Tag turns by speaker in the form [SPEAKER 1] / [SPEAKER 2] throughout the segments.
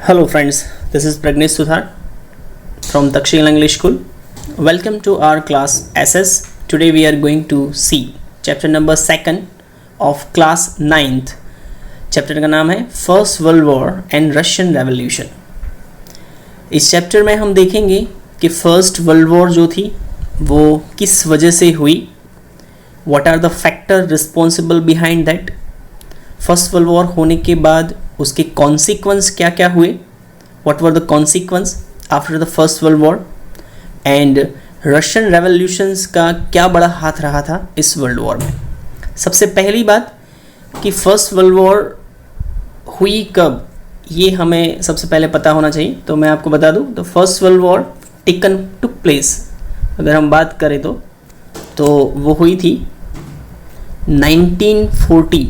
[SPEAKER 1] Hello friends, this is Pragnesh Sudhar from Takshila English School. Welcome to our class SS. Today we are going to see chapter number 2 of class 9th. Chapter का नाम है first world war and Russian revolution. इस chapter में हम देखेंगे कि first world war जो थी वो किस वजह से हुई, what are the factor responsible behind that. First world war होने के बाद उसके कॉन्सिक्वेंस क्या क्या हुए, what were the consequence after the first world war, and Russian revolutions का क्या बड़ा हाथ रहा था इस वर्ल्ड वॉर में. सबसे पहली बात कि फर्स्ट वर्ल्ड वॉर हुई कब, ये हमें सबसे पहले पता होना चाहिए. तो मैं आपको बता दूं, the first world war taken took place, अगर हम बात करें तो वो हुई थी 1940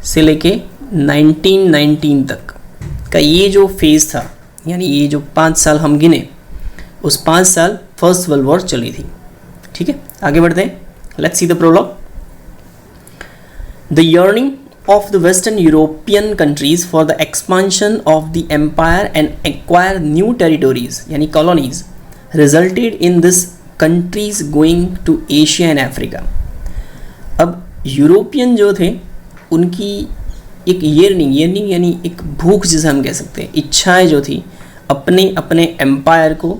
[SPEAKER 1] से लेके 1919 तक का ये जो फेज़ था, यानी ये जो 5 साल हम गिने, उस 5 साल फर्स्ट वर्ल्ड वॉर चली थी. ठीक है, आगे बढ़ते हैं. Let's see the prologue. The yearning of the Western European countries for the expansion of the empire and acquire new territories यानी colonies resulted in this countries going to Asia and Africa. अब European जो थे उनकी एक yearning यानी एक भूख जिसे हम कह सकते हैं, इच्छाएं जो थी अपने अपने एम्पायर को,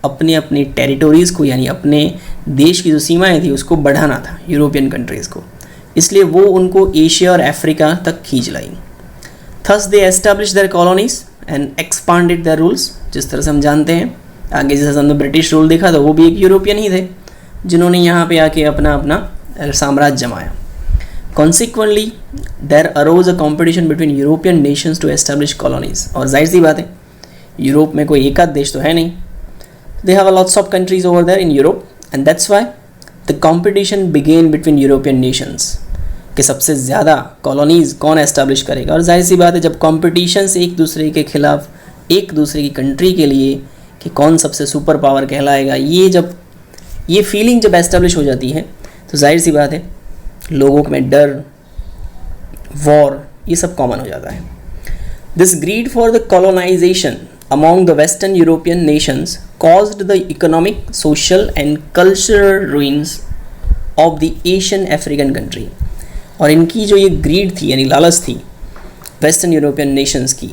[SPEAKER 1] अपने अपने टेरिटोरीज़ को, यानी अपने देश की जो सीमाएं थी उसको बढ़ाना था यूरोपियन कंट्रीज़ को. इसलिए वो उनको एशिया और अफ्रीका तक खींच लाई. Thus they establish their colonies and expanded their rules. जिस तरह से हम जानते हैं, आगे जैसे हमने ब्रिटिश रूल देखा था, वो भी एक यूरोपियन ही थे जिन्होंने यहाँ पे आके अपना अपना साम्राज्य जमाया. Consequently there arose a competition between European nations to establish colonies. और जाहिर सी बात है, यूरोप में कोई एक आध देश तो है नहीं. They have a lots of countries over there in Europe and that's why the competition began between European nations कि सबसे ज़्यादा कॉलोनीज़ कौन एस्टैब्लिश करेगा. और जाहिर सी बात है, जब कॉम्पिटिशन्स एक दूसरे के खिलाफ, एक दूसरे की कंट्री के लिए कि कौन सबसे सुपर पावर कहलाएगा, ये फीलिंग जब एस्टैब्लिश हो जाती है तो जाहिर सी बात है लोगों में डर, वॉर, ये सब कॉमन हो जाता है. This greed for the colonization among the Western European nations caused the economic, social and cultural ruins of the Asian African country. और इनकी जो ये ग्रीड थी यानी लालच थी वेस्टर्न यूरोपियन नेशंस की,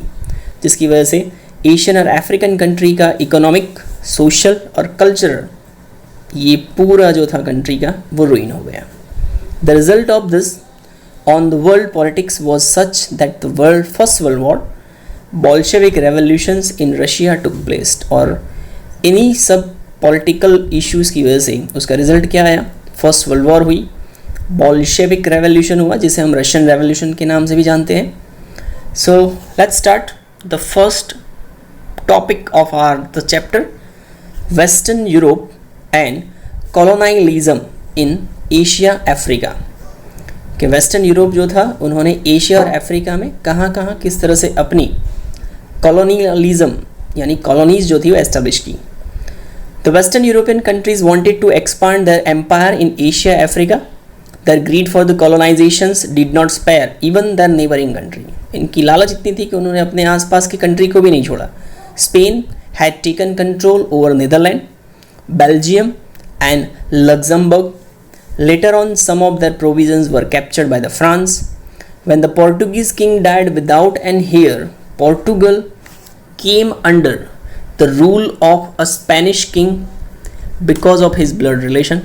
[SPEAKER 1] जिसकी वजह से एशियन और अफ्रीकन कंट्री का इकोनॉमिक, सोशल और कल्चरल ये पूरा जो था कंट्री का वो रुइन हो गया. The result of this on the world politics was such that the world first world war, Bolshevik revolutions in Russia took place. और इन्हीं सब पॉलिटिकल इश्यूज़ की वजह से उसका रिजल्ट क्या आया, फर्स्ट वर्ल्ड वॉर हुई, बॉल्शेविक रेवोल्यूशन हुआ जिसे हम रशियन रेवोल्यूशन के नाम से भी जानते हैं. So let's start the first topic of our the chapter, western Europe and colonialism in Asia Africa. कि वेस्टर्न यूरोप जो था उन्होंने एशिया और अफ्रीका में कहाँ कहाँ किस तरह से अपनी कॉलोनियलिज्म यानी कॉलोनीज जो थी वो एस्टेब्लिश की. The western European countries wanted to expand their empire in Asia Africa. Their greed for the colonisations did not spare even their neighbouring country. इनकी लालच इतनी थी कि उन्होंने अपने आसपास की कंट्री को भी नहीं छोड़ा. Spain had taken control over Netherland, Belgium and Luxembourg. Later on, some of their provisions were captured by the France. When the Portuguese king died without an heir, Portugal came under the rule of a Spanish king because of his blood relation.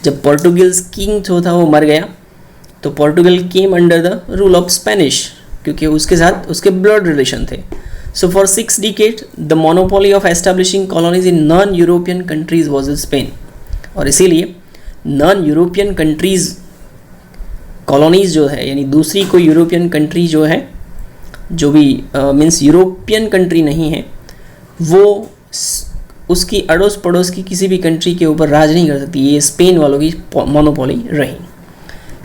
[SPEAKER 1] जब Portuguese king जो था वो मर गया तो Portugal came under the rule of Spanish, क्योंकि उसके साथ उसके ब्लड रिलेशन थे. So for 6 decades the monopoly of establishing colonies in non European countries was in Spain. और इसीलिए नॉन यूरोपियन कंट्रीज़ कॉलोनीज़ जो है, यानी दूसरी कोई यूरोपियन कंट्री जो है, जो भी मीन्स यूरोपियन कंट्री नहीं है, वो उसकी अड़ोस पड़ोस की किसी भी कंट्री के ऊपर राज नहीं कर सकती. ये स्पेन वालों की मोनोपोली रही.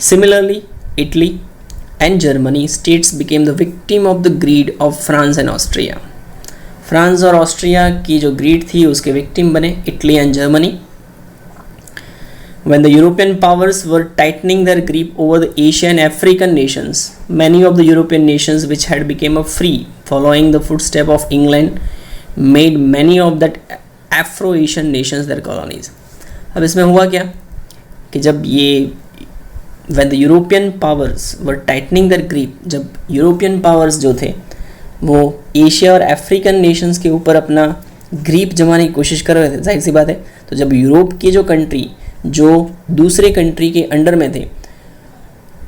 [SPEAKER 1] Similarly Italy and Germany states became the victim of the greed of France and Austria. France और ऑस्ट्रिया की जो ग्रीड थी उसके विक्टिम बने Italy and Germany. When the European powers were tightening their grip over the Asian and African nations, many of the European nations which had become free following the footstep of England, made many of that Afro-Asian nations their colonies. अब इसमें हुआ क्या कि जब ये when the European powers were tightening their grip, जब European powers जो थे वो एशिया और अफ्रीकन नेशंस के ऊपर अपना ग्रीप जमाने की कोशिश कर रहे थे, जाहिर सी बात है, तो जब यूरोप की जो कंट्री जो दूसरे कंट्री के अंडर में थे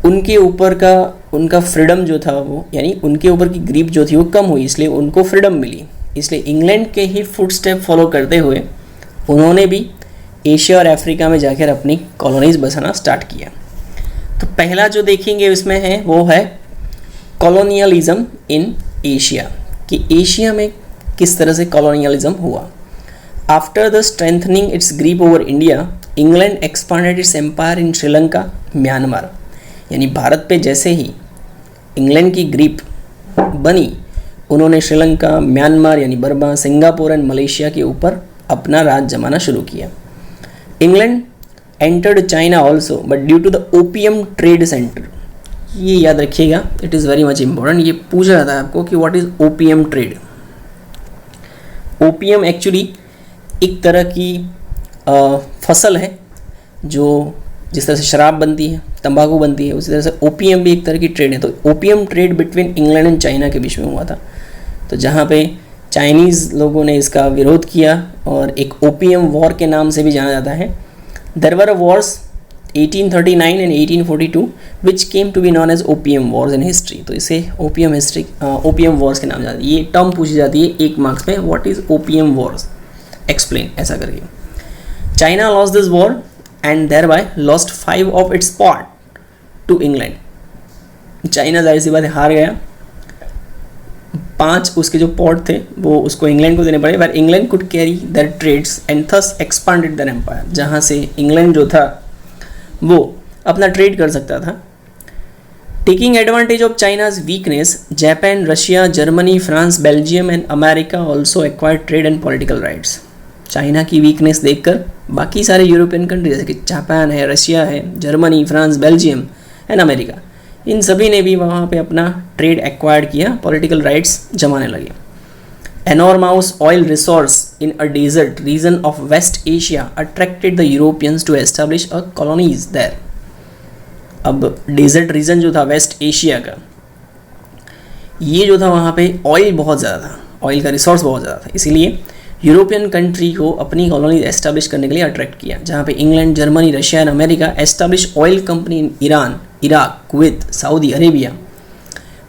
[SPEAKER 1] उनके ऊपर का उनका फ्रीडम जो था वो, यानी उनके ऊपर की ग्रीप जो थी वो कम हुई, इसलिए उनको फ्रीडम मिली। इसलिए इंग्लैंड के ही फुटस्टेप फॉलो करते हुए उन्होंने भी एशिया और अफ्रीका में जाकर अपनी कॉलोनीज़ बसाना स्टार्ट किया। तो पहला जो देखेंगे इसमें है वो है कॉलोनियलिज्म इन एशिया, कि एशिया में किस तरह से कॉलोनियलिज्म हुआ। After the strengthening its grip over India, England expanded its empire in Sri Lanka, Myanmar. यानी भारत पे जैसे ही इंग्लैंड की ग्रीप बनी, उन्होंने श्रीलंका, म्यांमार यानी बर्मा, सिंगापुर एंड मलेशिया के ऊपर अपना राज जमाना शुरू किया। England entered China also, but due to the opium trade center, ये याद रखिएगा, it is very much important. ये पूछा जाता है आपको कि what is opium trade. Opium actually एक तरह की फसल है जो जिस तरह से शराब बनती है, तंबाकू बनती है, उसी तरह से ओपियम भी एक तरह की ट्रेड है। तो opium trade between England and China के बीच में हुआ था, तो जहाँ पे चाइनीज़ लोगों ने इसका विरोध किया और एक ओपियम वॉर के नाम से भी जाना जाता है। There were wars 1839 and 1842 which came to be known as opium wars in history. तो इसे ओपियम वॉर्स के नाम जाता है। ये टर्म पूछी जाती है 1 मार्क्स में, what is opium Wars, explain, ऐसा करके। China lost this war and thereby lost 5 of its port to England। China जाहिर सी बात है हार गया, 5 उसके जो पोर्ट थे वो उसको इंग्लैंड को देने पड़े, where England could carry their trades and thus expanded their empire। जहाँ से इंग्लैंड जो था वो अपना ट्रेड कर सकता था। Taking advantage of China's weakness, Japan, Russia, Germany, France, Belgium and America also acquired trade and political rights. China की वीकनेस देखकर बाकी सारे यूरोपियन कंट्री जैसे कि जापान है, रशिया है, Germany, France, Belgium and America, इन सभी ने भी वहाँ पे अपना ट्रेड एक्वायर्ड किया, पॉलिटिकल राइट्स जमाने लगे। Enormous oil resource in a desert region of West Asia attracted the Europeans to establish a colonies there. अब डेजर्ट रीजन जो था वेस्ट एशिया का, ये जो था वहाँ पे ऑयल बहुत ज़्यादा था, ऑयल का रिसोर्स बहुत ज़्यादा था, इसीलिए यूरोपियन कंट्री को अपनी कॉलोनी एस्टैब्लिश करने के लिए अट्रैक्ट किया। जहाँ पे England, Germany, Russia and America establish oil company in Iran, Iraq, Kuwait, Saudi Arabia,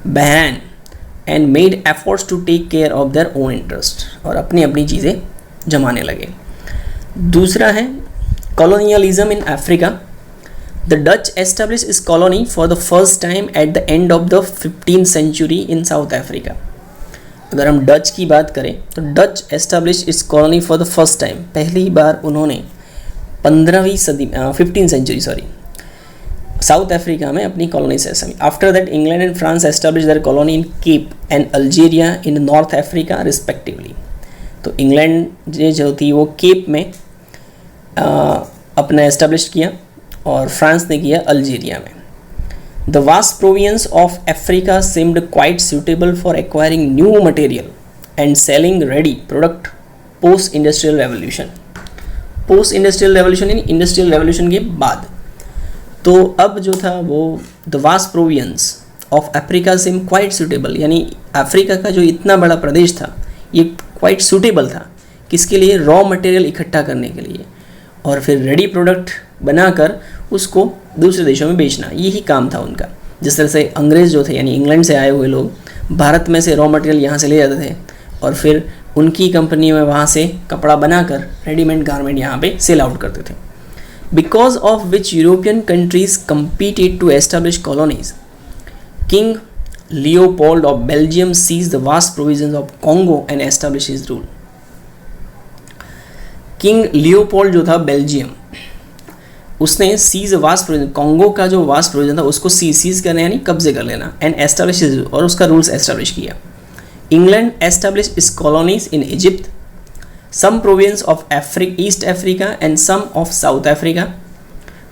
[SPEAKER 1] Bahrain and made efforts to take care of their own interest, और अपनी अपनी चीज़ें जमाने लगे। दूसरा है colonialism in Africa. The Dutch establishes colony for the first time at the end of the 15th century in South Africa. अगर हम डच की बात करें तो Dutch establishes colony for the first time, पहली बार उन्होंने 15वीं सदी 15th century south Africa में अपनी कॉलोनी से establish. After that England and France establish their colony in Cape and Algeria in North Africa respectively. तो इंग्लैंड जो थी वो केप में अपना एस्टैब्लिश किया और फ्रांस ने किया अल्जीरिया में। The vast province of Africa seemed quite suitable for acquiring new material and selling ready product post-industrial revolution। post-industrial revolution यानी industrial revolution के बाद, तो अब जो था वो the vast province of Africa seemed quite suitable, यानी अफ्रीका का जो इतना बड़ा प्रदेश था ये quite suitable था किसके लिए, रॉ मटेरियल इकट्ठा करने के लिए और फिर रेडी प्रोडक्ट बनाकर उसको दूसरे देशों में बेचना, यही काम था उनका। जिस तरह से अंग्रेज़ जो थे यानी इंग्लैंड से आए हुए लोग भारत में से रॉ मटेरियल यहाँ से ले जाते थे और फिर उनकी कंपनी में वहाँ से कपड़ा बनाकर रेडीमेड गारमेंट यहाँ पे सेल आउट करते थे। Because of which European countries competed to establish colonies, King Leopold of Belgium seize the vast provisions of Congo and establish his rule. King Leopold जो था बेल्जियम, उसने सीज वास्ट प्रोविजन, कॉन्गो का जो vast provision था उसको seize करना यानी कब्जे कर लेना, एंड एस्टैब्लिश और उसका रूल्स एस्टैब्लिश किया। England establishes colonies in Egypt, some province of East Africa and some of South Africa.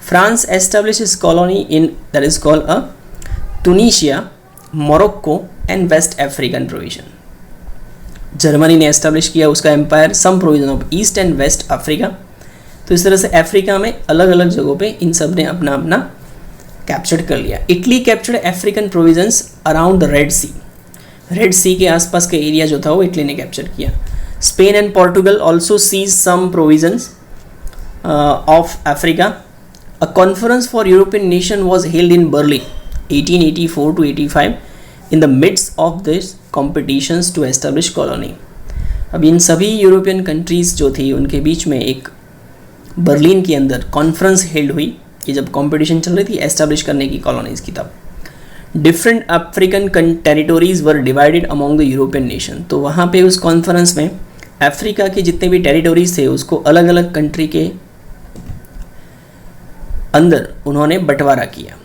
[SPEAKER 1] France establishes colony in that is called a Tunisia, Morocco and West African provision. Germany ने establish किया उसका empire, some provision of East and West Africa. तो इस तरह से Africa में अलग अलग जगहों पे इन सब ने अपना अपना कैप्चर कर लिया। Italy captured African provisions around the Red Sea, Red Sea के आसपास का एरिया जो था वो इटली ने कैप्चर किया। Spain and Portugal also seize some provisions of Africa. A conference for European nation was held in Berlin 1884 to 85 in the mids of this competitions to establish colony. अब इन सभी European countries जो थी उनके बीच में एक Berlin के अंदर कॉन्फ्रेंस हेल्ड हुई कि जब कंपटीशन चल रही थी एस्टेब्लिश करने की कॉलोनीज़ की। तब different African territories were divided among the European nation. तो वहाँ पे उस कॉन्फ्रेंस में अफ्रीका के जितने भी टेरिटोरीज थे उसको अलग अलग कंट्री के अंदर उन्होंने बंटवारा किया।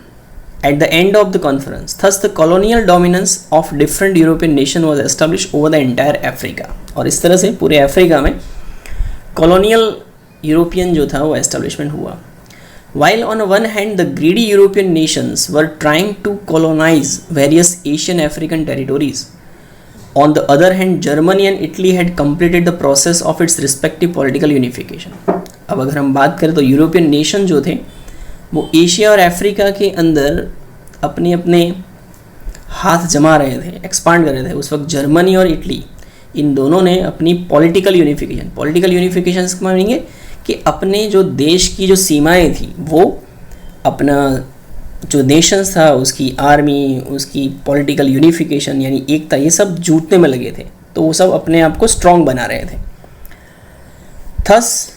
[SPEAKER 1] Eight the end of the conference thus the colonial dominance of different European nation was establish over the entire Africa. और इस तरह से पूरे अफ्रीका में कॉलोनियल यूरोपियन जो था वो एस्टेब्लिशमेंट हुआ। While on one hand the greedy European nations were trying to colonize various Asian African territories, on the other hand Germany and Italy had completed the process of its respective political unification। अब अगर हम बात करें तो European nation जो थे वो Asia और अफ्रीका के अंदर अपने अपने हाथ जमा रहे थे, एक्सपांड कर रहे थे। उस वक्त जर्मनी और इटली इन दोनों ने अपनी पॉलिटिकल यूनिफिकेशन मानेंगे कि अपने जो देश की जो सीमाएं थी वो अपना जो नेशंस था उसकी आर्मी, उसकी पॉलिटिकल यूनिफिकेशन यानी एकता, ये सब जूटने में लगे थे। तो वो सब अपने आप को स्ट्रॉन्ग बना रहे थे। Thus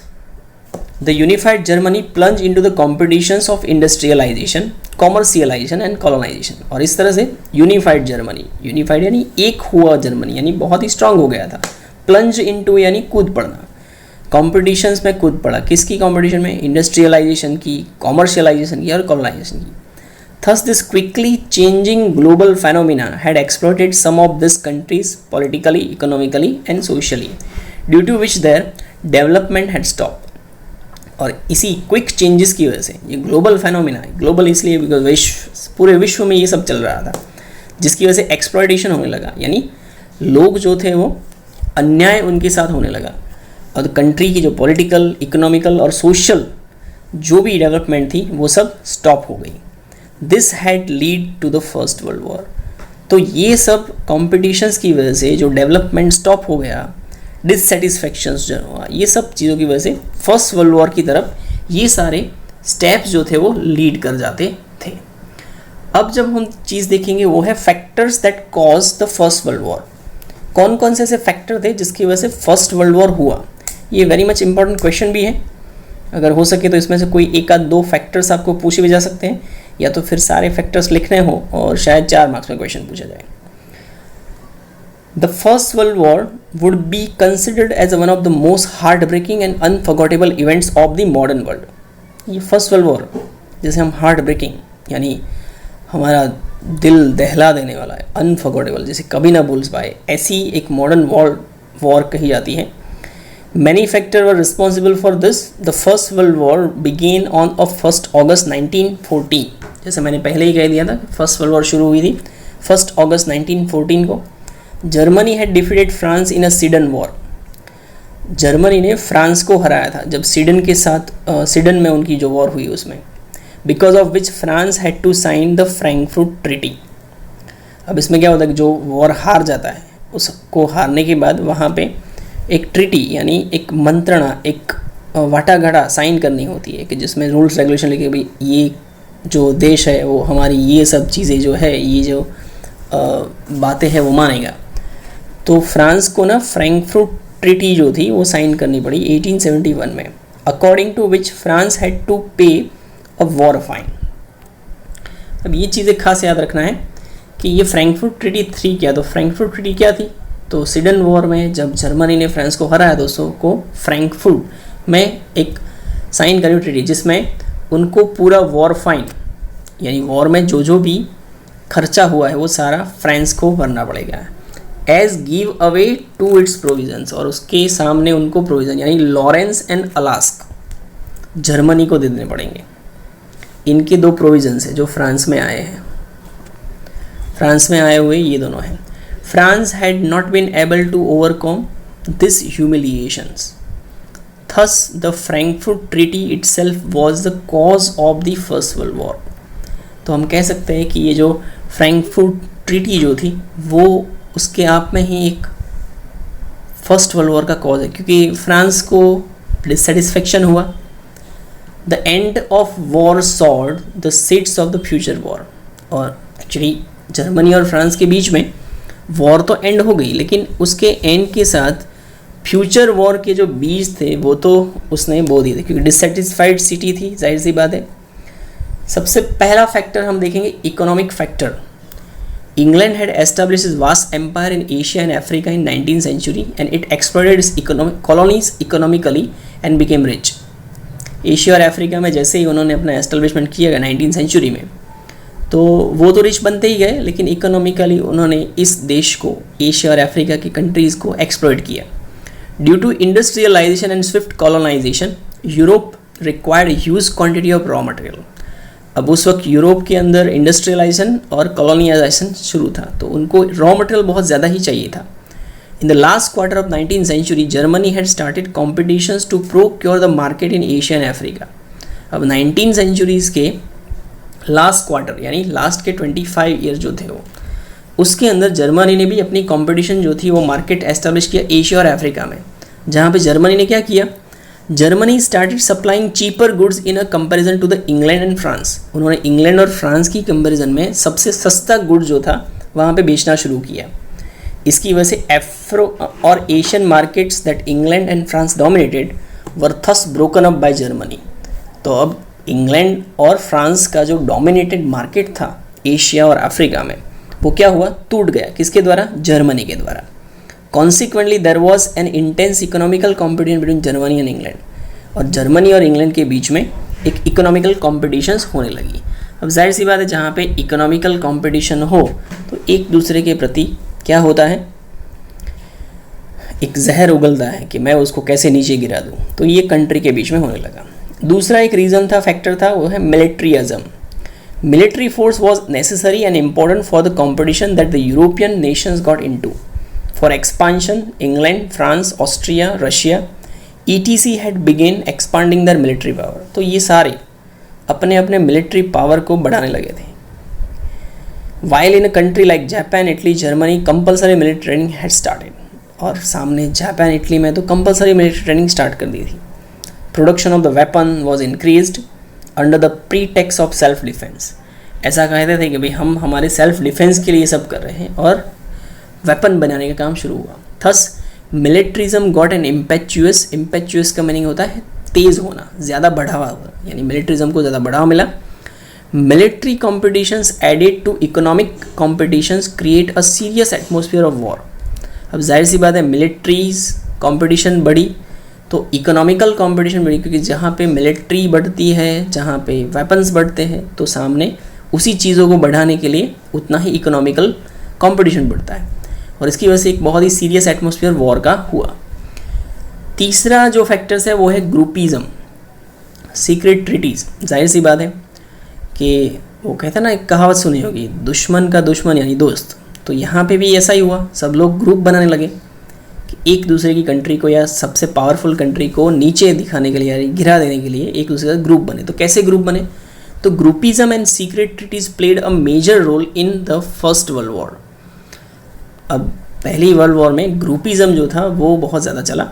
[SPEAKER 1] the unified Germany plunge into the competitions of industrialization, commercialization and colonization. और इस तरह से यूनिफाइड जर्मनी, यूनिफाइड यानी एक हुआ जर्मनी, यानी बहुत ही स्ट्रांग हो गया था। प्लंज इनटू यानी कूद पड़ना, कॉम्पिटिशन्स में कूद पड़ा। किसकी कॉम्पिटिशन में? इंडस्ट्रियलाइजेशन की, कॉमर्शियलाइजेशन की और कॉलोनाइजेशन की। Thus this quickly changing global phenomena had exploited some of these countries politically, economically and socially, due to which their development had stopped। और इसी क्विक चेंजेस की वजह से ये ग्लोबल फेनोमिना है। ग्लोबल इसलिए बिकॉज पूरे विश्व में ये सब चल रहा था, जिसकी वजह से एक्सप्लॉयटेशन होने लगा, यानी लोग जो थे वो अन्याय उनके साथ होने लगा और कंट्री की जो पॉलिटिकल, इकोनॉमिकल और सोशल जो भी डेवलपमेंट थी वो सब स्टॉप हो गई। This had lead to the first world war. तो ये सब कॉम्पिटिशन्स की वजह से जो डेवलपमेंट स्टॉप हो गया, डिससेटिस्फैक्शंस जो हुआ, ये सब चीज़ों की वजह से फर्स्ट वर्ल्ड वॉर की तरफ ये सारे स्टेप्स जो थे वो लीड कर जाते थे। अब जब हम चीज़ देखेंगे वो है factors that cause the first world war. कौन कौन से ऐसे फैक्टर थे जिसकी वजह से फर्स्ट वर्ल्ड वॉर हुआ? ये वेरी मच इंपॉर्टेंट क्वेश्चन भी है। अगर हो सके तो इसमें से कोई एक आध दो फैक्टर्स आपको पूछे भी जा सकते हैं, या तो फिर सारे फैक्टर्स लिखने हो और शायद 4 मार्क्स में क्वेश्चन पूछा जाए। The first world war would be considered as one of the most heart breaking and unforgettable events of the modern world. ये फर्स्ट वर्ल्ड वॉर जैसे हम हार्ट ब्रेकिंग यानी हमारा दिल दहला देने वाला है, अनफॉरगेटेबल जैसे कभी ना भूल पाए, ऐसी एक मॉडर्न वॉर कही जाती है। Many factors were responsible for this. The First World War began on 1 August 1914। जैसे मैंने पहले ही कह दिया था फर्स्ट वर्ल्ड वॉर शुरू हुई थी 1 अगस्त 1914 को। Germany had defeated France in a sedan war. Germany ने फ्रांस को हराया था जब सीडन के साथ सीडन में उनकी जो वॉर हुई उसमें, because of which France had to sign the Frankfurt treaty. अब इसमें क्या होता है कि जो वॉर हार जाता है उसको हारने के बाद वहाँ पे एक ट्रीटी यानी एक मंत्रणा, एक वाटाघाटा साइन करनी होती है कि जिसमें रूल्स रेगुलेशन लिखे भाई ये जो देश है वो हमारी ये सब चीज़ें जो है, ये जो बातें हैं वो मानेगा। तो फ्रांस को ना फ्रैंकफर्ट ट्रीटी जो थी वो साइन करनी पड़ी 1871 में, according to which France had to pay a war fine. अब ये चीज़ें खास याद रखना है कि ये फ्रैंकफर्ट ट्रीटी थी क्या। तो फ्रैंकफर्ट ट्रीटी क्या थी? तो सीडन वॉर में जब जर्मनी ने फ्रांस को हराया दोस्तों को फ्रैंकफर्ट में एक साइन करी ट्रीटी जिसमें उनको पूरा वॉर फाइन यानी वॉर में जो जो भी खर्चा हुआ है वो सारा फ्रांस को भरना पड़ेगा as give away to its provisions. और उसके सामने उनको प्रोविज़न यानी लॉरेंस एंड अलास्क जर्मनी को दे देने पड़ेंगे। इनके 2 प्रोविजंस हैं जो फ्रांस में आए हैं। फ्रांस में आए हुए ये दोनों हैं। France had not been able to overcome these humiliations. Thus, the Frankfurt Treaty itself was the cause of the First World War. तो हम कह सकते हैं कि ये जो फ्रैंकफर्ट ट्रीटी जो थी वो उसके आप में ही एक फर्स्ट वर्ल्ड वॉर का कॉज है, क्योंकि फ्रांस को डिससेटिस्फेक्शन हुआ. The end of war sword the seeds of the future war. और एक्चुअली जर्मनी और फ्रांस के बीच में वॉर तो एंड हो गई, लेकिन उसके एंड के साथ फ्यूचर वॉर के जो बीज थे वो तो उसने बो दिए थे, क्योंकि डिससेटिस्फाइड सिटी थी, जाहिर सी बात है. सबसे पहला फैक्टर हम देखेंगे economic factor. England had established its vast empire in Asia and Africa in 19th century and it exploited its colonies economically and became rich. Asia और अफ्रीका में जैसे ही उन्होंने अपना एस्टैब्लिशमेंट किया 19th century में, तो वो तो रिच बनते ही गए, लेकिन इकोनॉमिकली उन्होंने इस देश को, एशिया और अफ्रीका की कंट्रीज़ को एक्सप्लॉइट किया. Due to industrialization and swift colonization, Europe required huge quantity of raw material. अब उस वक्त यूरोप के अंदर इंडस्ट्रियलाइजेशन और कॉलोनाइजेशन शुरू था, तो उनको रॉ मटेरियल बहुत ज़्यादा ही चाहिए था. In the last quarter of 19th century, Germany had started competitions to procure the market in Asia and Africa. अब 19th centuries के लास्ट क्वार्टर यानी लास्ट के 25 ईयर जो थे वो, उसके अंदर जर्मनी ने भी अपनी कंपटीशन जो थी वो मार्केट एस्टेब्लिश किया एशिया और अफ्रीका में. जहाँ पे जर्मनी ने क्या किया, Germany started supplying cheaper goods in a comparison to the England and France. उन्होंने इंग्लैंड और फ्रांस की कंपैरिजन में सबसे सस्ता गुड जो था वहाँ पे बेचना शुरू किया. इसकी वजह से एफ्रो और Asian markets that England and France dominated were thus broken up by Germany. तो अब इंग्लैंड और फ्रांस का जो डोमिनेटेड मार्केट था एशिया और अफ्रीका में, वो क्या हुआ, टूट गया. किसके द्वारा, जर्मनी के द्वारा. Consequently there was an intense economical competition between Germany and England. और जर्मनी और इंग्लैंड के बीच में एक इकोनॉमिकल कॉम्पिटिशन्स होने लगी. अब जाहिर सी बात है, जहाँ पे इकोनॉमिकल कॉम्पिटिशन हो तो एक दूसरे के प्रति क्या होता है, एक जहर उगलता है कि मैं उसको कैसे नीचे गिरा दूँ. तो ये कंट्री के बीच में होने लगा. दूसरा एक रीज़न था, फैक्टर था, वो है militarism. Military force was necessary and important for the competition that the European nations got into. For expansion, England, France, Austria, Russia ETC had began expanding their military power. तो ये सारे अपने अपने military power को बढ़ाने लगे थे. While in a country like Japan, Italy, Germany compulsory military training had started. और सामने जापान, इटली में तो कंपलसरी मिलिट्री ट्रेनिंग स्टार्ट कर दी थी. Production of the weapon was increased under the pretext of self defence. ऐसा कहते थे कि भाई हम हमारे सेल्फ डिफेंस के लिए सब कर रहे हैं, और वेपन बनाने का काम शुरू हुआ. Thus militarism got an impetuous. Impetuous का मीनिंग होता है तेज़ होना, ज़्यादा बढ़ावा होना, यानी मिलिट्रिज्म को ज़्यादा बढ़ावा मिला. Military competitions added to economic competitions create a serious atmosphere of war. अब जाहिर सी बात है, मिलिट्रीज कॉम्पिटिशन बढ़ी तो इकोनॉमिकल कंपटीशन बढ़ी, क्योंकि जहाँ पे मिलिट्री बढ़ती है, जहाँ पे वेपन्स बढ़ते हैं, तो सामने उसी चीज़ों को बढ़ाने के लिए उतना ही इकोनॉमिकल कंपटीशन बढ़ता है. और इसकी वजह से एक बहुत ही सीरियस एटमॉस्फेयर वॉर का हुआ. तीसरा जो फैक्टर्स है वो है ग्रुपिज़म, सीक्रेट ट्रीटीज़. जाहिर सी बात है कि वो कहते हैं ना, एक कहावत सुनी होगी, दुश्मन का दुश्मन यानी दोस्त. तो यहाँ पे भी ऐसा ही हुआ, सब लोग ग्रुप बनाने लगे कि एक दूसरे की कंट्री को या सबसे पावरफुल कंट्री को नीचे दिखाने के लिए या गिरा देने के लिए एक दूसरे का ग्रुप बने. तो कैसे ग्रुप बने, तो groupism and secret treaties played a major role in the first world war. अब पहली वर्ल्ड वॉर में ग्रुपिज्म जो था वो बहुत ज़्यादा चला.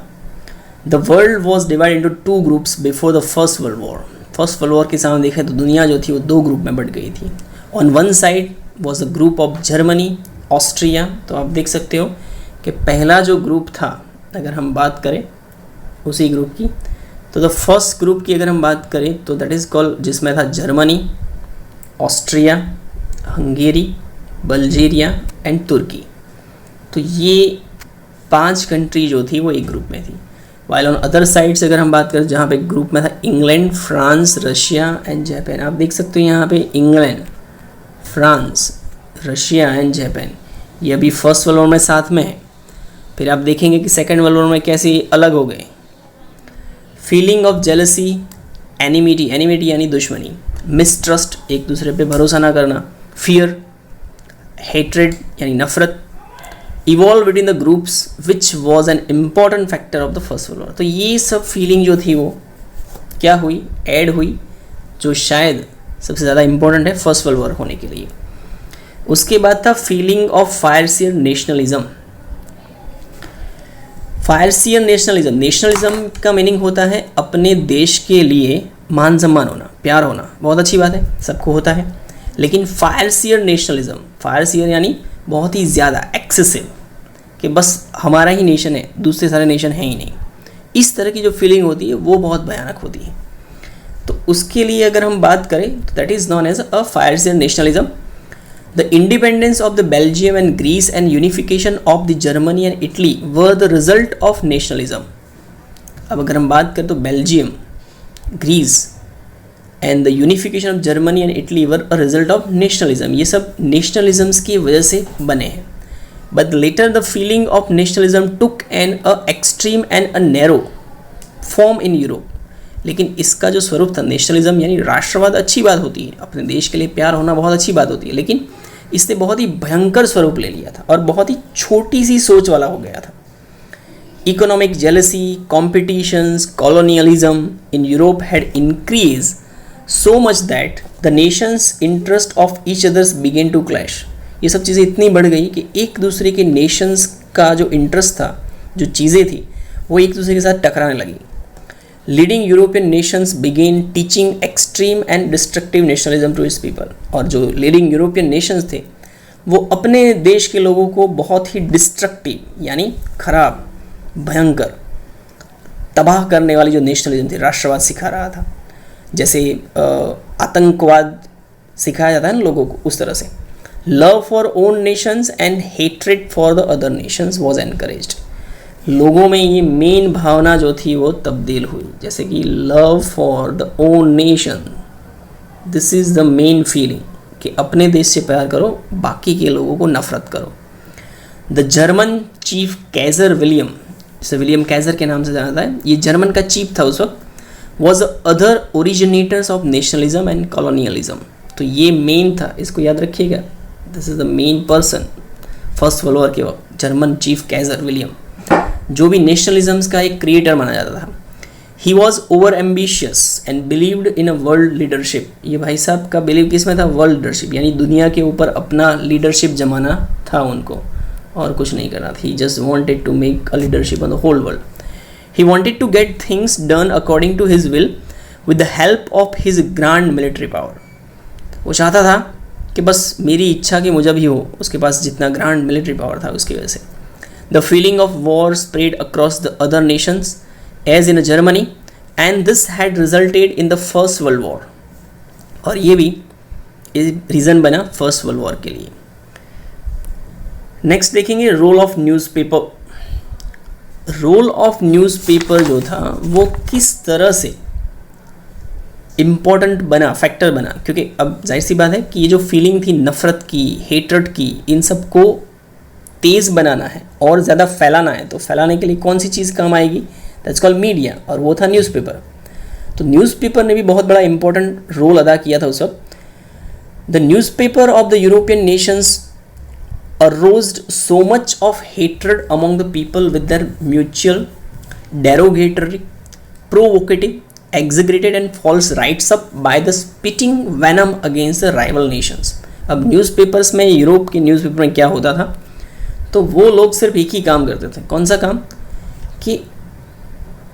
[SPEAKER 1] The world was divide into 2 groups before the first world war. First world war के सामने देखें तो दुनिया जो थी वो 2 ग्रुप में बढ़ गई थी. On one side was the group of Germany, Austria. तो आप देख सकते हो कि पहला जो ग्रुप था, अगर हम बात करें उसी ग्रुप की, तो द फर्स्ट ग्रुप की अगर हम बात करें तो दैट इज़ कॉल्ड, जिसमें था Germany, Austria, Hungary, Bulgaria and Turkey. तो ये 5 कंट्री जो थी वो एक ग्रुप में थी. वाइल ऑन अदर साइड से अगर हम बात करें, जहाँ पे ग्रुप में था England, France, Russia and Japan. आप देख सकते हो यहाँ पे England, France, Russia and Japan, ये अभी फर्स्ट वर्ल्ड वॉर में साथ में है. फिर आप देखेंगे कि सेकेंड वर्ल्ड वॉर में कैसे अलग हो गए. Feeling of jealousy, enmity, enmity यानी दुश्मनी, मिसट्रस्ट, एक दूसरे पे भरोसा ना करना, फियर, हेट्रेड यानी नफरत, evolve between the groups which was an important factor of the first world war. तो ये सब फीलिंग जो थी वो क्या हुई, ऐड हुई, जो शायद सबसे ज़्यादा इम्पोर्टेंट है फर्स्ट वर्ल्ड वॉर होने के लिए। उसके बाद था feeling of fiercer nationalism. Fiercer nationalism, nationalism का मीनिंग होता है अपने देश के लिए मान सम्मान होना, प्यार होना, बहुत अच्छी बात है, सबको होता है। लेकिन फायरसीयर नेशनलिज्म, फायरसीयर यानी बहुत ही ज़्यादा, एक्सेसिव, कि बस हमारा ही नेशन है, दूसरे सारे नेशन हैं ही नहीं, इस तरह की जो फीलिंग होती है वो बहुत भयानक होती है। तो उसके लिए अगर हम बात करें तो that is known as a fiercer nationalism. The independence of the Belgium and Greece and unification of the Germany and Italy were the result of nationalism. अब अगर हम बात करें तो Belgium, Greece and the unification of Germany and Italy were a result of nationalism. ये सब nationalisms की वजह से बने हैं। But later the feeling of nationalism took an a extreme and a narrow form in Europe. लेकिन इसका जो स्वरूप था नेशनलिज्म यानी राष्ट्रवाद, अच्छी बात होती है, अपने देश के लिए प्यार होना बहुत अच्छी बात होती है, लेकिन इसने बहुत ही भयंकर स्वरूप ले लिया था और बहुत ही छोटी सी सोच वाला हो गया था। Economic jealousy, competitions, colonialism in Europe had increase so much that the nations interest of each others began to clash। ये सब चीज़ें इतनी बढ़ गई कि एक दूसरे के नेशंस का जो इंटरेस्ट था, जो चीज़ें थी, वो एक दूसरे के साथ टकराने लगी। Leading European nations began teaching extreme and destructive nationalism to its people. और जो लीडिंग यूरोपियन नेशंस थे वो अपने देश के लोगों को बहुत ही डिस्ट्रक्टिव यानी खराब, भयंकर, तबाह करने वाली जो नेशनलिज्म थी, राष्ट्रवाद सिखा रहा था। जैसे आतंकवाद सिखाया जाता है ना लोगों को, उस तरह से। Love for own Nations and hatred for the other Nations was encouraged. लोगों में ये मेन भावना जो थी वो तब्दील हुई, जैसे कि love for the own nation, this is the main feeling कि अपने देश से प्यार करो, बाकी के लोगों को नफरत करो। The German chief Kaiser William, जिसे विलियम कैजर के नाम से जाना जाता है, ये जर्मन का चीफ था उस वक्त, was the other originators of nationalism and colonialism। तो ये मेन था, इसको याद रखिएगा, this is the main person first world war के वक्त, जर्मन चीफ कैजर विलियम, जो भी नेशनलिज्म्स का एक क्रिएटर माना जाता था। He was over ambitious and believed in a world leadership. ये भाई साहब का बिलीव किस में था, वर्ल्ड लीडरशिप, यानी दुनिया के ऊपर अपना लीडरशिप जमाना था उनको, और कुछ नहीं करना था। He just wanted to make a leadership on the whole world. He wanted to get things done according to his will with the help of his grand military power। वो चाहता था कि बस मेरी इच्छा के मुजब ही हो, उसके पास जितना ग्रांड मिलिट्री पावर था उसकी वजह से। The feeling of war spread across the other nations as in Germany and this had resulted in the First World War। और ये भी रीज़न बना फर्स्ट वर्ल्ड वॉर के लिए। नेक्स्ट देखेंगे role of newspaper. Role of newspaper जो था वो किस तरह से इम्पोर्टेंट बना, फैक्टर बना, क्योंकि अब जाहिर सी बात है कि ये जो फीलिंग थी नफ़रत की, हेट्रेड की, इन सब को तेज़ बनाना है और ज़्यादा फैलाना है। तो फैलाने के लिए कौन सी चीज़ काम आएगी, दैट्स कॉल्ड मीडिया, और वो था न्यूज़पेपर। तो न्यूज़पेपर ने भी बहुत बड़ा इंपॉर्टेंट रोल अदा किया था उस वक्त। The newspaper of the European Nations aroused so much of hatred among the people with their mutual, derogatory, provocative, exaggerated and false writes-up by the spitting venom against the rival nations। अब newspapers में, Europe के newspaper में क्या होता था, तो वो लोग सिर्फ एक ही काम करते थे। कौन सा काम, कि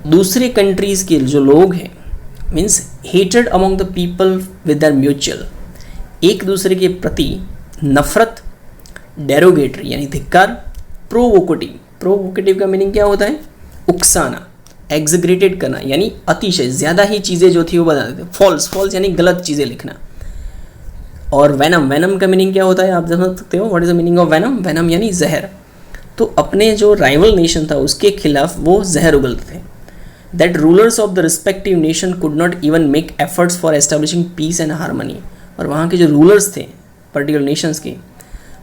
[SPEAKER 1] दूसरे कंट्रीज़ के जो लोग हैं, means hated among the people with their mutual, एक दूसरे के प्रति नफरत, डेरोगेटरी यानी धिक्कार, प्रोवोकेटिव, प्रोवोकेटिव का मीनिंग क्या होता है, उकसाना, एग्जग्रेटेड करना यानी अतिशय ज़्यादा ही चीज़ें जो थी वो बता देते, फॉल्स, फॉल्स यानी गलत चीज़ें लिखना। और वेनम, वेनम का मीनिंग क्या होता है आप समझ सकते हो, what is the meaning of venom, venom यानी जहर। तो अपने जो राइवल नेशन था उसके खिलाफ वो जहर उगलते थे। That rulers of the respective nation could not even make efforts for establishing peace and harmony. और वहाँ के जो रूलर्स थे पर्टिकुलर नेशंस के,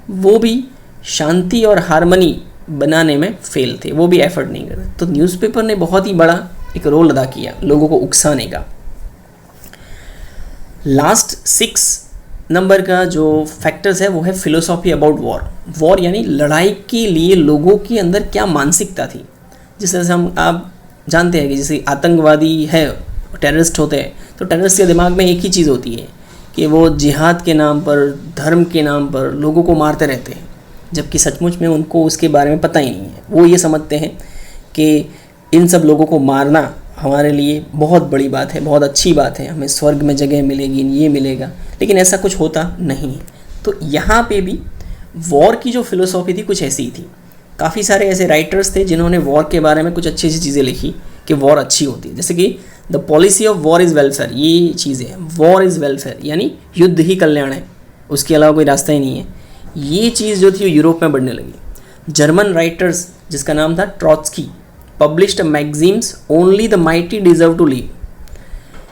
[SPEAKER 1] वो भी शांति और हारमनी बनाने में फेल थे, वो भी एफर्ट नहीं करते। तो न्यूज़पेपर ने बहुत ही बड़ा एक रोल अदा किया लोगों को उकसाने का। लास्ट 6 नंबर का जो फैक्टर्स है वो है फिलोसॉफी अबाउट वॉर। वॉर यानी लड़ाई के लिए लोगों के अंदर क्या मानसिकता थी। जिस तरह से हम आप जानते हैं कि जैसे आतंकवादी है, टेररिस्ट होते हैं, तो टेररिस्ट के दिमाग में एक ही चीज़ होती है कि वो जिहाद के नाम पर, धर्म के नाम पर लोगों को मारते रहते हैं, जबकि सचमुच में उनको उसके बारे में पता ही नहीं है। वो ये समझते हैं कि इन सब लोगों को मारना हमारे लिए बहुत बड़ी बात है, बहुत अच्छी बात है, हमें स्वर्ग में जगह मिलेगी, ये मिलेगा, लेकिन ऐसा कुछ होता नहीं है। तो यहाँ पे भी वॉर की जो फिलोसॉफी थी कुछ ऐसी ही थी। काफ़ी सारे ऐसे राइटर्स थे जिन्होंने वॉर के बारे में कुछ अच्छी अच्छी चीज़ें लिखी कि वॉर अच्छी होती है। जैसे कि the policy of war is welfare, ये चीज़ें, वॉर इज़ वेलफेयर यानी युद्ध ही कल्याण है, उसके अलावा कोई रास्ता ही नहीं है। ये चीज़ जो थी वो यूरोप में बढ़ने लगी। जर्मन राइटर्स जिसका नाम था Trotsky published magazines only the mighty deserve to live.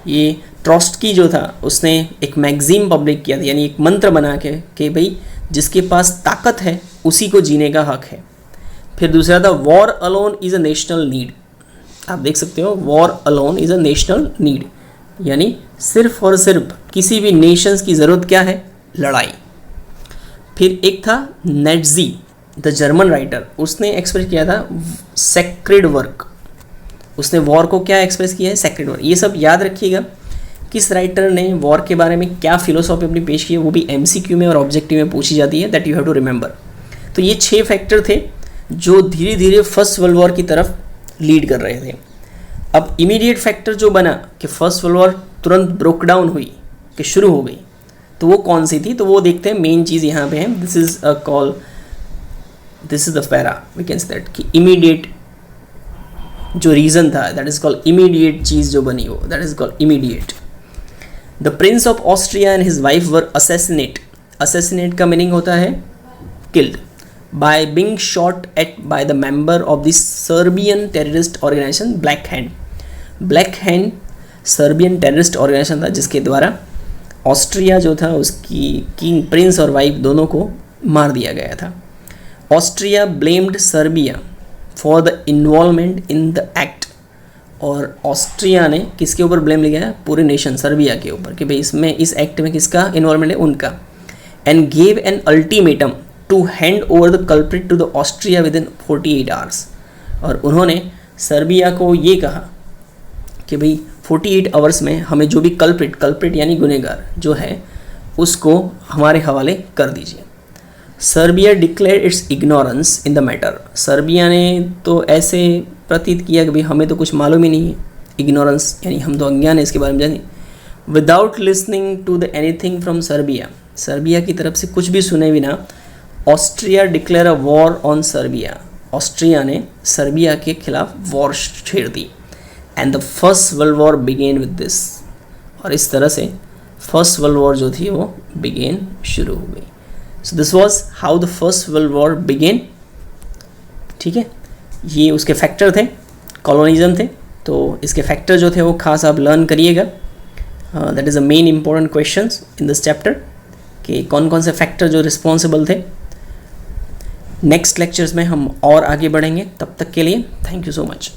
[SPEAKER 1] ये ट्रॉट्स्की जो था उसने एक मैगजीम पब्लिक किया था, यानी एक मंत्र बना के कि भाई जिसके पास ताकत है उसी को जीने का हक है। फिर दूसरा था war alone is a national need. आप देख सकते हो war alone is a national need, यानी सिर्फ और सिर्फ किसी भी नेशंस की ज़रूरत क्या है, लड़ाई। फिर एक था नेटजी द जर्मन राइटर, उसने एक्सप्रेस किया था सेक्रेड वर्क। उसने वॉर को क्या एक्सप्रेस किया है, सेक्रेड वर्क। ये सब याद रखिएगा किस राइटर ने वॉर के बारे में क्या फिलोसॉफी अपनी पेश की है, वो भी MCQ में और ऑब्जेक्टिव में पूछी जाती है, that you have to remember. तो ये 6 फैक्टर थे जो धीरे धीरे फर्स्ट वर्ल्ड वॉर की तरफ लीड कर रहे थे। अब इमीडिएट फैक्टर जो बना कि फर्स्ट वर्ल्ड वॉर तुरंत ब्रोक डाउन हुई, कि शुरू हो गई, तो वो कौन सी थी, तो वो देखते हैं। मेन चीज़ यहाँ पे है, this is the para, we can say that कि इमीडिएट जो रीज़न था, दैट इज़ कॉल्ड इमीडिएट चीज़ जो बनी वो, that is called immediate. The prince of Austria and his wife were assassinate. Assassinate का मीनिंग होता है killed by being shot at by the member of the Serbian terrorist organization Black Hand. Black Hand Serbian terrorist organization था जिसके द्वारा Austria जो था उसकी king, Prince और वाइफ दोनों को मार दिया गया था। Austria blamed Serbia for the involvement in the act, और ऑस्ट्रिया ने किसके ऊपर ब्लेम लिया, पूरे नेशन सर्बिया के ऊपर, कि भाई इसमें इस एक्ट में किसका इन्वॉल्वमेंट है, उनका। And gave an ultimatum to hand over the culprit to the Austria with in 48 hours. और उन्होंने सर्बिया को ये कहा कि भाई 48 आवर्स में हमें जो भी कल्प्रिट यानी गुनहगार जो है उसको हमारे हवाले कर दीजिए। Serbia declare it's ignorance in the matter. Serbia ने तो ऐसे प्रतीत किया कि भाई हमें तो कुछ मालूम ही नहीं है, इग्नोरेंस यानी हम तो अज्ञान है इसके बारे में जाने। Without listening to the anything from Serbia, Serbia की तरफ से कुछ भी सुने बिना Austria declare a war on Serbia. Austria ने सर्बिया के खिलाफ वॉर छेड़ दी। And the first world war began with this, और इस तरह से फर्स्ट वर्ल्ड वॉर जो थी वो बिगेन शुरू हो गई। So this was how the first world war began. ठीक है, ये उसके फैक्टर थे, कॉलोनिज्म थे, तो इसके फैक्टर जो थे वो खास आप लर्न करिएगा। That is a main important questions in this chapter कि कौन कौन से फैक्टर जो रिस्पॉन्सिबल थे। नेक्स्ट लेक्चर्स में हम और आगे बढ़ेंगे, तब तक के लिए थैंक यू सो मच।